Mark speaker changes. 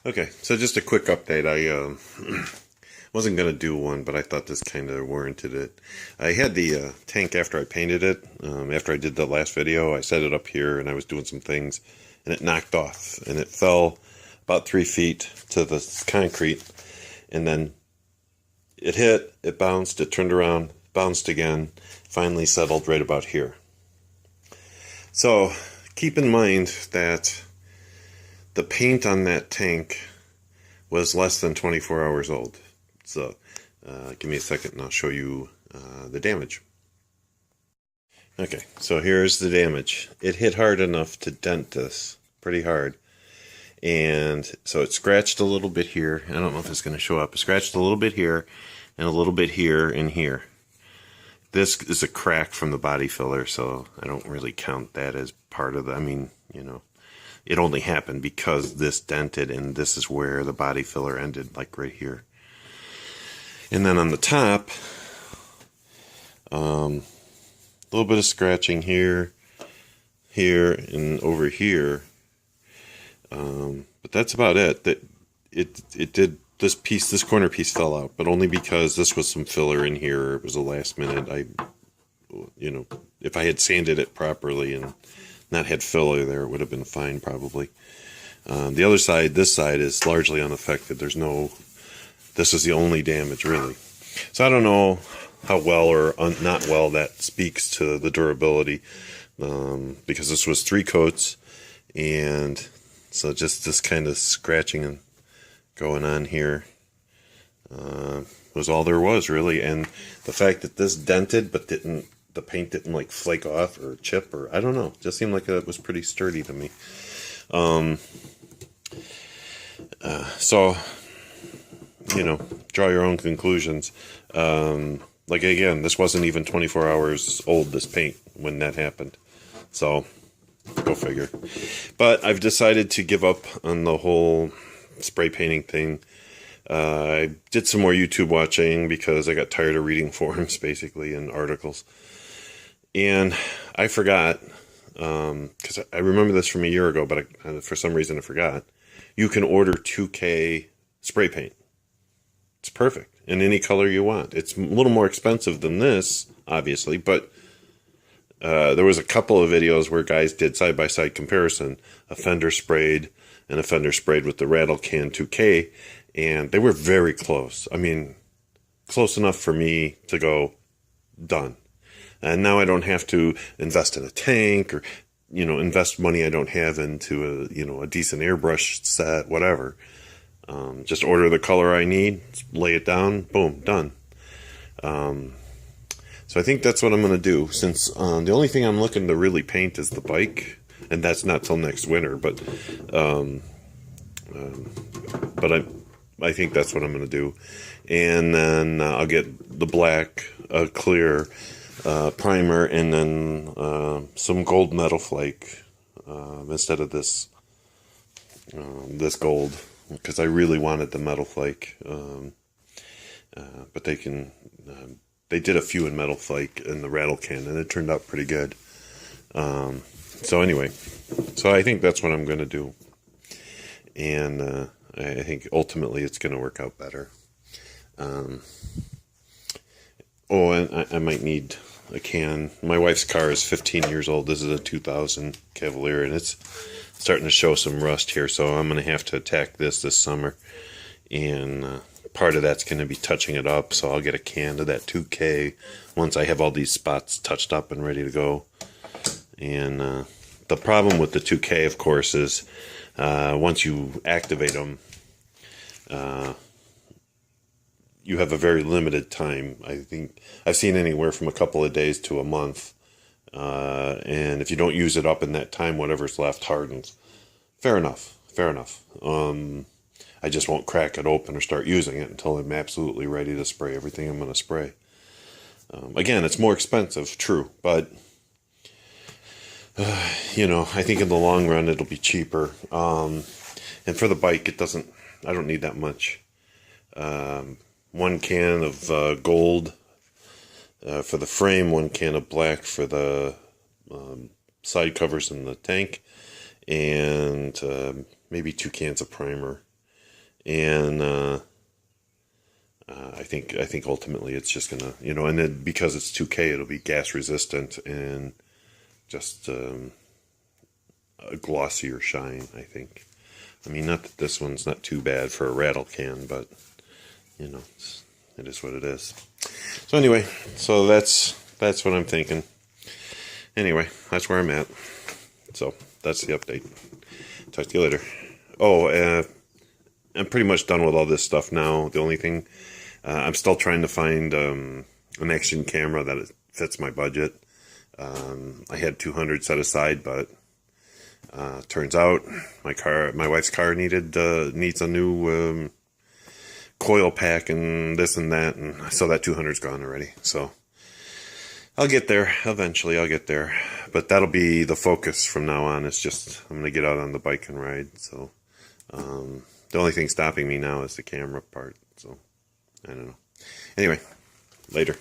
Speaker 1: Okay, so just a quick update. I wasn't going to do one, but I thought this kind of warranted it. I had the tank after I painted it. After I did the last video, I set it up here and I was doing some things, and it knocked off, and it fell about 3 feet to the concrete, and then it hit, it bounced, it turned around, bounced again, finally settled right about here. So keep in mind that the paint on that tank was less than 24 hours old. So give me a second and I'll show you the damage. Okay, so here's the damage. It hit hard enough to dent this, pretty hard. And so it scratched a little bit here. I don't know if it's going to show up. It scratched a little bit here and a little bit here and here. This is a crack from the body filler, so I don't really count that as part of the, I mean, you know, it only happened because this dented, and this is where the body filler ended, like right here. And then on the top, a little bit of scratching here, here, and over here. But that's about it. That it did, this corner piece fell out, but only because this was some filler in here. It was a last minute. You know, if I had sanded it properly and not had filler there, it would have been fine probably. The other side, this side, is largely unaffected. There's no, this is the only damage really. So I don't know how well or not well that speaks to the durability, because this was 3 coats, and so just this kind of scratching and going on here was all there was really. And the fact that this dented but didn't, the paint didn't like flake off or chip, or I don't know, it just seemed like it was pretty sturdy to me. So you know, draw your own conclusions. Like again, this wasn't even 24 hours old, this paint, when that happened, so go figure. But I've decided to give up on the whole spray painting thing. I did some more YouTube watching because I got tired of reading forums basically and articles. And I forgot, because I remember this from a year ago, but for some reason I forgot. You can order 2K spray paint. It's perfect in any color you want. It's a little more expensive than this, obviously, but there was a couple of videos where guys did side-by-side comparison. A fender sprayed and a fender sprayed with the Rattle Can 2K, and they were very close. I mean, close enough for me to go, done. And now I don't have to invest in a tank or, you know, invest money I don't have into a, you know, a decent airbrush set, whatever. Just order the color I need, lay it down, boom, done. So I think that's what I'm going to do, since the only thing I'm looking to really paint is the bike, and that's not till next winter, but I think that's what I'm going to do. And then I'll get the black clear primer, and then some gold metal flake instead of this this gold, because I really wanted the metal flake. But they can they did a few in metal flake in the Rattle Can, and it turned out pretty good. So anyway, so I think that's what I'm going to do, and I think ultimately it's going to work out better. Oh, and I might need a can. My wife's car is 15 years old. This is a 2000 Cavalier, and it's starting to show some rust here, so I'm going to have to attack this summer, and part of that's going to be touching it up, so I'll get a can of that 2K once I have all these spots touched up and ready to go. And the problem with the 2K, of course, is once you activate them, you have a very limited time. I think I've seen anywhere from a couple of days to a month. And if you don't use it up in that time, whatever's left hardens. Fair enough. Fair enough. I just won't crack it open or start using it until I'm absolutely ready to spray everything I'm going to spray. Again, it's more expensive, true, but you know, I think in the long run it'll be cheaper. And for the bike, I don't need that much. 1 can of gold for the frame, 1 can of black for the side covers in the tank, and maybe 2 cans of primer. and I think ultimately it's just gonna, and then because it's 2K, it'll be gas resistant and just a glossier shine, I think. I mean, not that this one's not too bad for a rattle can, but it is what it is. So anyway, so that's what I'm thinking. Anyway, that's where I'm at. So that's the update. Talk to you later. Oh, I'm pretty much done with all this stuff now. The only thing, I'm still trying to find an action camera that fits my budget. I had 200 set aside, but turns out my wife's car needs a new coil pack and this and that, and so that 200's gone already. So I'll get there eventually. I'll get there, but that'll be the focus from now on. It's just I'm gonna get out on the bike and ride. So the only thing stopping me now is the camera part. So I don't know. Anyway, later.